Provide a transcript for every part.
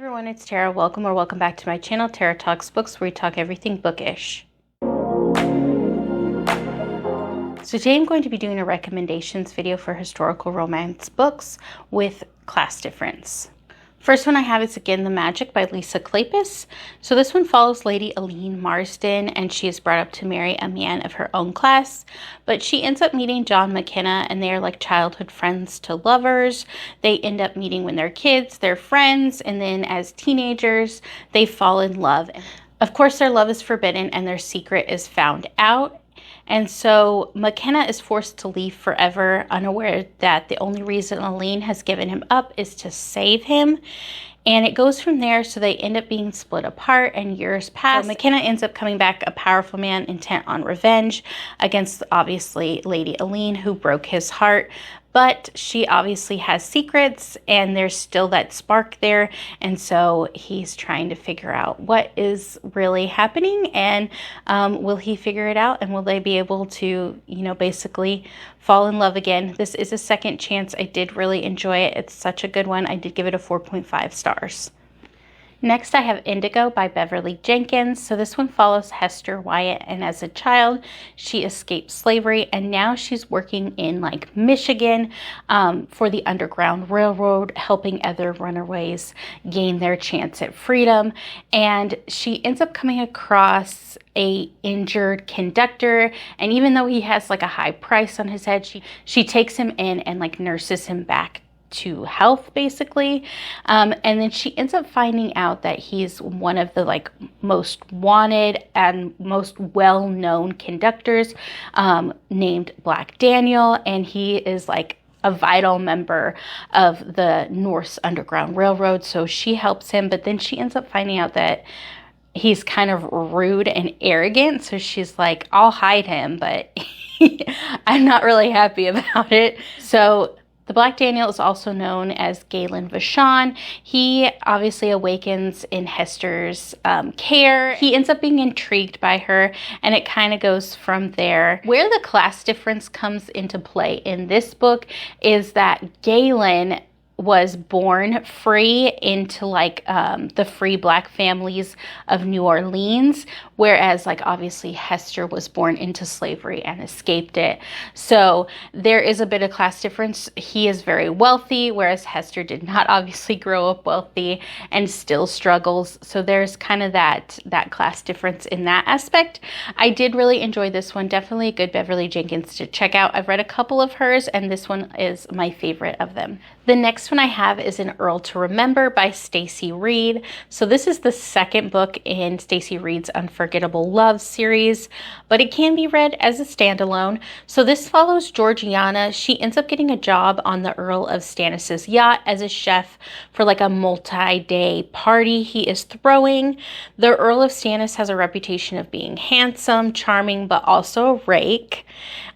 Everyone, it's Tara. Welcome back to my channel, Tara Talks Books, where we talk everything bookish. So today I'm going to be doing a recommendations video for historical romance books with class difference. First one I have is again The Magic by Lisa Kleypas. So this one follows Lady Aline Marsden, and she is brought up to marry a man of her own class, but she ends up meeting John McKenna, and they are like childhood friends to lovers. They end up meeting when they're kids, they're friends, and then as teenagers they fall in love. Of course, their love is forbidden and their secret is found out. And so McKenna is forced to leave forever, unaware that the only reason Aline has given him up is to save him. And it goes from there, so they end up being split apart and years pass. So McKenna ends up coming back a powerful man intent on revenge against, obviously, Lady Aline, who broke his heart. But she obviously has secrets, and there's still that spark there. And so he's trying to figure out what is really happening, and will he figure it out, and will they be able to, basically fall in love again. This is a second chance. I did really enjoy it. It's such a good one. I did give it a 4.5 stars. Next, I have Indigo by Beverly Jenkins. So this one follows Hester Wyatt, and as a child, she escaped slavery, and now she's working in Michigan for the Underground Railroad, helping other runaways gain their chance at freedom. And she ends up coming across a injured conductor, and even though he has a high price on his head, she takes him in and nurses him back to health, basically. And then she ends up finding out that he's one of the most wanted and most well-known conductors, named Black Daniel, and he is a vital member of the Norse Underground Railroad. So she helps him, but then she ends up finding out that he's kind of rude and arrogant. So she's like, I'll hide him, but I'm not really happy about it. So the Black Daniel is also known as Galen Vachon. He obviously awakens in Hester's care. He ends up being intrigued by her, and it kind of goes from there. Where the class difference comes into play in this book is that Galen was born free into the free Black families of New Orleans, whereas obviously Hester was born into slavery and escaped it. So there is a bit of class difference. He is very wealthy, whereas Hester did not obviously grow up wealthy and still struggles. So there's kind of that class difference in that aspect. I did really enjoy this one. Definitely a good Beverly Jenkins to check out. I've read a couple of hers, and this one is my favorite of them. The next one I have is An Earl to Remember by Stacy Reid. So this is the second book in Stacy Reid's Unforgettable Love series, but it can be read as a standalone. So this follows Georgiana. She ends up getting a job on the Earl of Stannis's yacht as a chef for a multi-day party he is throwing. The Earl of Stannis has a reputation of being handsome, charming, but also a rake.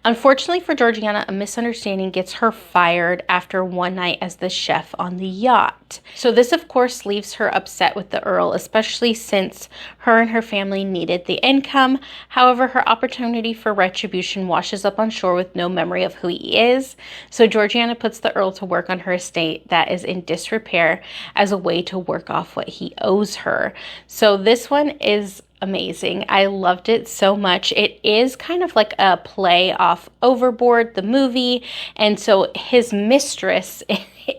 Unfortunately for Georgiana, a misunderstanding gets her fired after one night as the chef on the yacht. So this, of course, leaves her upset with the Earl, especially since her and her family needed the income. However, her opportunity for retribution washes up on shore with no memory of who he is. So Georgiana puts the Earl to work on her estate that is in disrepair as a way to work off what he owes her. So this one is amazing. I loved it so much. It is kind of like a play off Overboard, the movie, and so his mistress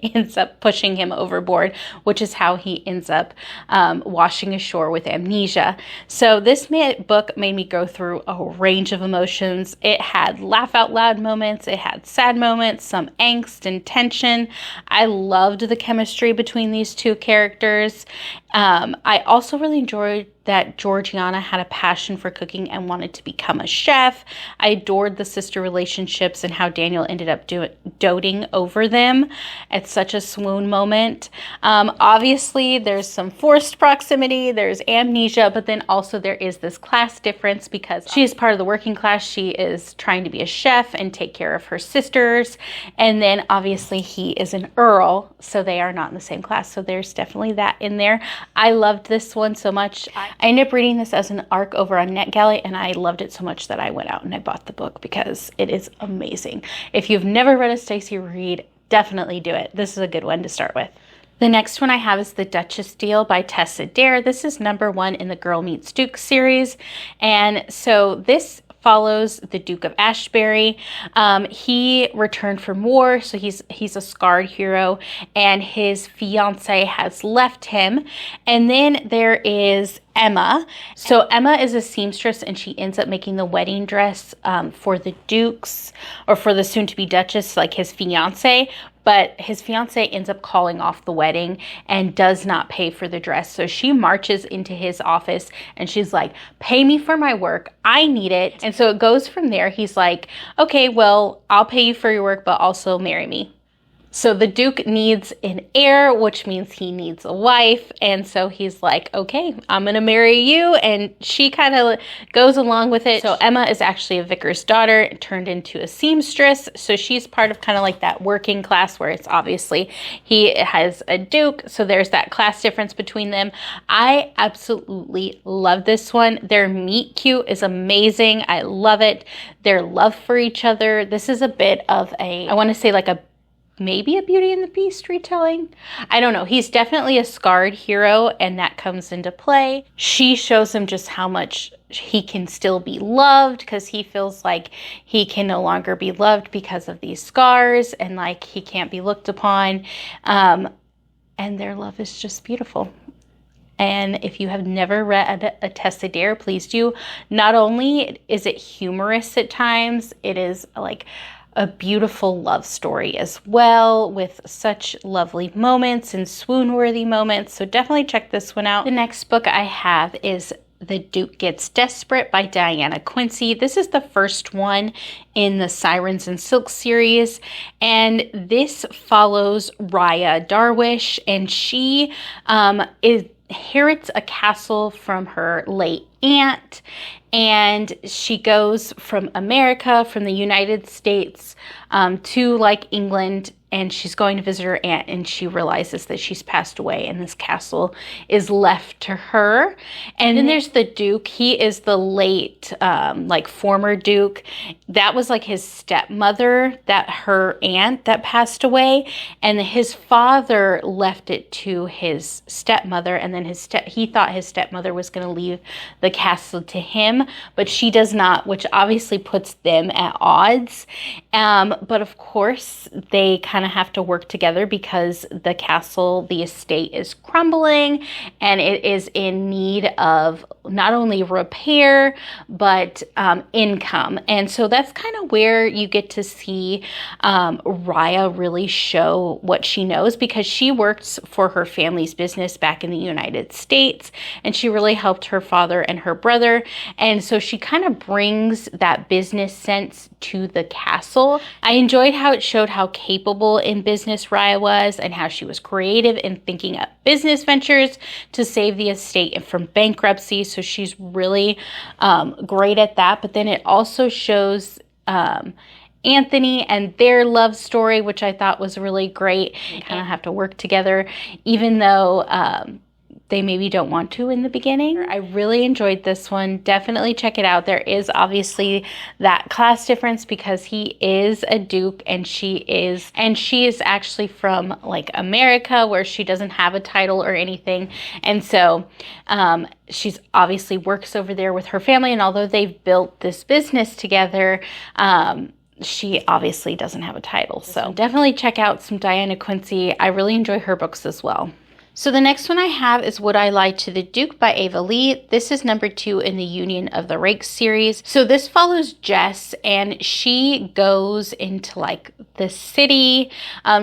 ends up pushing him overboard, which is how he ends up washing ashore with amnesia. So this book made me go through a range of emotions. It had laugh out loud moments, it had sad moments, some angst and tension. I loved the chemistry between these two characters. I also really enjoyed that Georgiana had a passion for cooking and wanted to become a chef. I adored the sister relationships and how Daniel ended up doting over them at such a swoon moment. Obviously, there's some forced proximity, there's amnesia, but then also there is this class difference because she is part of the working class. She is trying to be a chef and take care of her sisters. And then obviously he is an earl, so they are not in the same class. So there's definitely that in there. I loved this one so much. I ended up reading this as an ARC over on NetGalley, and I loved it so much that I went out and I bought the book because it is amazing. If you've never read a Stacy Reid, definitely do it. This is a good one to start with. The next one I have is The Duchess Deal by Tessa Dare. This is #1 in the Girl Meets Duke series. And so this follows the Duke of Ashbury. He returned from war, so he's a scarred hero, and his fiance has left him. And then there is Emma. So Emma is a seamstress, and she ends up making the wedding dress for the Duke's, or for the soon-to-be Duchess, like his fiance. But his fiance ends up calling off the wedding and does not pay for the dress. So she marches into his office and she's like, pay me for my work. I need it. And so it goes from there. He's like, okay, well, I'll pay you for your work, but also marry me. So the Duke needs an heir, which means he needs a wife. And so he's like, okay, I'm going to marry you. And she kind of goes along with it. So Emma is actually a vicar's daughter turned into a seamstress. So she's part of kind of like that working class where it's obviously he has a Duke. So there's that class difference between them. I absolutely love this one. Their meet cute is amazing. I love it. Their love for each other. This is a bit of a, I want to say like a maybe a Beauty and the Beast retelling. I don't know. He's definitely a scarred hero, and that comes into play. She shows him just how much he can still be loved, because he feels like he can no longer be loved because of these scars, and like he can't be looked upon. And their love is just beautiful. And if you have never read a Tessa Dare, please do. Not only is it humorous at times, it is like a beautiful love story as well, with such lovely moments and swoon-worthy moments. So definitely check this one out. The next book I have is The Duke Gets Desperate by Diana Quincy. This is the first one in the Sirens and Silk series, and this follows Raya Darwish, and she inherits a castle from her late aunt, and she goes from America, from the United States, to like England, and she's going to visit her aunt, and she realizes that she's passed away and this castle is left to her. And then there's the Duke. He is the late like former Duke. That was like his stepmother, that her aunt that passed away, and his father left it to his stepmother, and then he thought his stepmother was going to leave the castle to him, but she does not, which obviously puts them at odds. But of course they kind of have to work together because the castle, the estate, is crumbling, and it is in need of not only repair but income. And so that's kind of where you get to see Raya really show what she knows, because she works for her family's business back in the United States, and she really helped her father and her brother. And so she kind of brings that business sense to the castle. I enjoyed how it showed how capable in business Raya was, and how she was creative in thinking up business ventures to save the estate from bankruptcy. So she's really great at that. But then it also shows Anthony and their love story, which I thought was really great. They kind of have to work together, even though they maybe don't want to in the beginning. I really enjoyed this one. Definitely check it out. There is obviously that class difference because he is a Duke and she is actually from like America, where she doesn't have a title or anything. And so she's obviously works over there with her family, and although they've built this business together, she obviously doesn't have a title. So definitely check out some Diana Quincy. I really enjoy her books as well. So the next one I have is Would I Lie to the Duke by Ava Lee. This is #2 in the Union of the Rakes series. So this follows Jess, and she goes into like the city.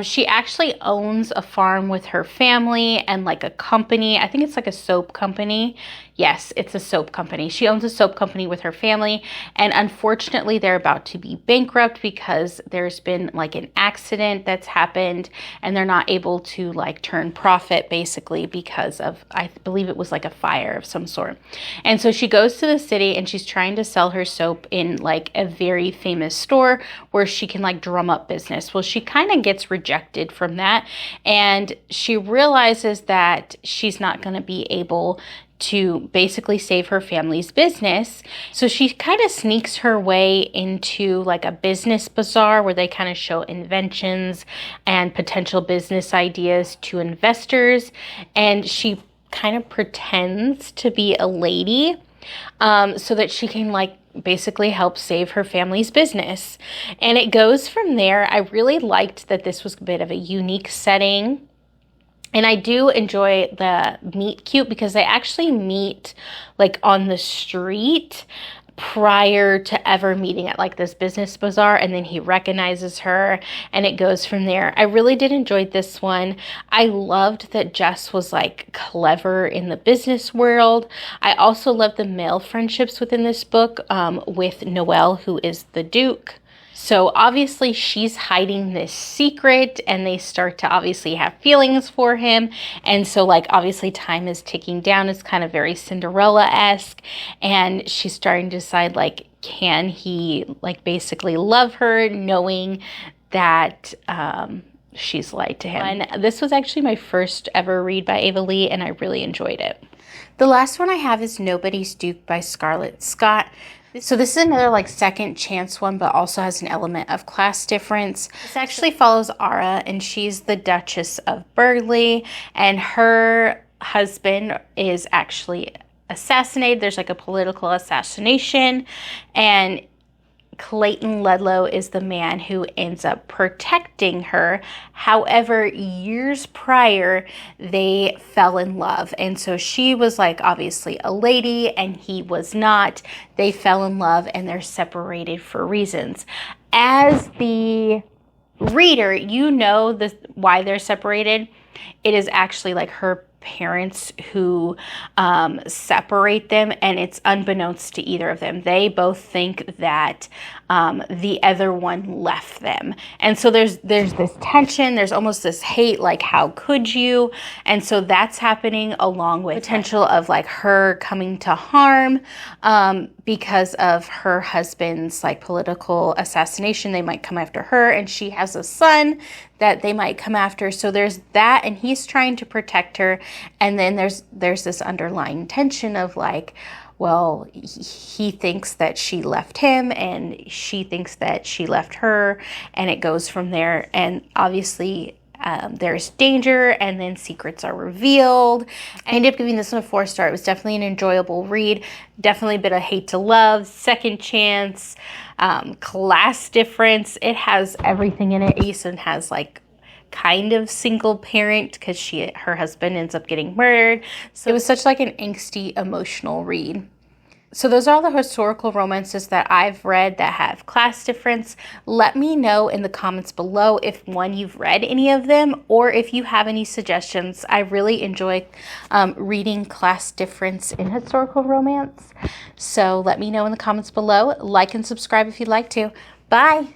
She actually owns a farm with her family and like a company. I think it's like a soap company. Yes, it's a soap company. She owns a soap company with her family, and unfortunately they're about to be bankrupt because there's been like an accident that's happened, and they're not able to like turn profit basically because of, I believe it was like a fire of some sort. And so she goes to the city and she's trying to sell her soap in like a very famous store where she can like drum up business. Well, she kind of gets rejected from that, and she realizes that she's not going to be able to basically save her family's business. So she kind of sneaks her way into like a business bazaar where they kind of show inventions and potential business ideas to investors. And she kind of pretends to be a lady so that she can like basically help save her family's business. And it goes from there. I really liked that this was a bit of a unique setting. And I do enjoy the meet cute because they actually meet like on the street prior to ever meeting at like this business bazaar, and then he recognizes her and it goes from there. I really did enjoy this one. I loved that Jess was like clever in the business world. I also love the male friendships within this book with Noel, who is the Duke. So obviously she's hiding this secret and they start to obviously have feelings for him. And so like obviously time is ticking down. It's kind of very Cinderella-esque. And she's starting to decide like, can he like basically love her knowing that she's lied to him. And this was actually my first ever read by Ava Lee and I really enjoyed it. The last one I have is Nobody's Duke by Scarlett Scott. So this is another like second chance one, but also has an element of class difference. This actually follows Ara, and she's the Duchess of Burghley, and her husband is actually assassinated. There's like a political assassination, and Clayton Ludlow is the man who ends up protecting her. However, years prior, they fell in love. And so she was like obviously a lady and he was not. They fell in love and they're separated for reasons. As the reader, you know why they're separated. It is actually like her parents who separate them, and it's unbeknownst to either of them. They both think that the other one left them, and so there's this tension, there's almost this hate, like how could you? And so that's happening along with potential of like her coming to harm because of her husband's like political assassination. They might come after her, and she has a son that they might come after. So there's that, and he's trying to protect her. And then there's this underlying tension of like, well, he thinks that she left him and she thinks that she left her, and it goes from there. And obviously there's danger, and then secrets are revealed. I ended up giving this one a 4-star. It was definitely an enjoyable read. Definitely a bit of hate to love, second chance, class difference. It has everything in it. Aeson has like kind of single parent because her husband ends up getting murdered. So it was such like an angsty, emotional read. So those are all the historical romances that I've read that have class difference. Let me know in the comments below if you've read any of them, or if you have any suggestions. I really enjoy reading class difference in historical romance. So let me know in the comments below. Like and subscribe if you'd like to. Bye.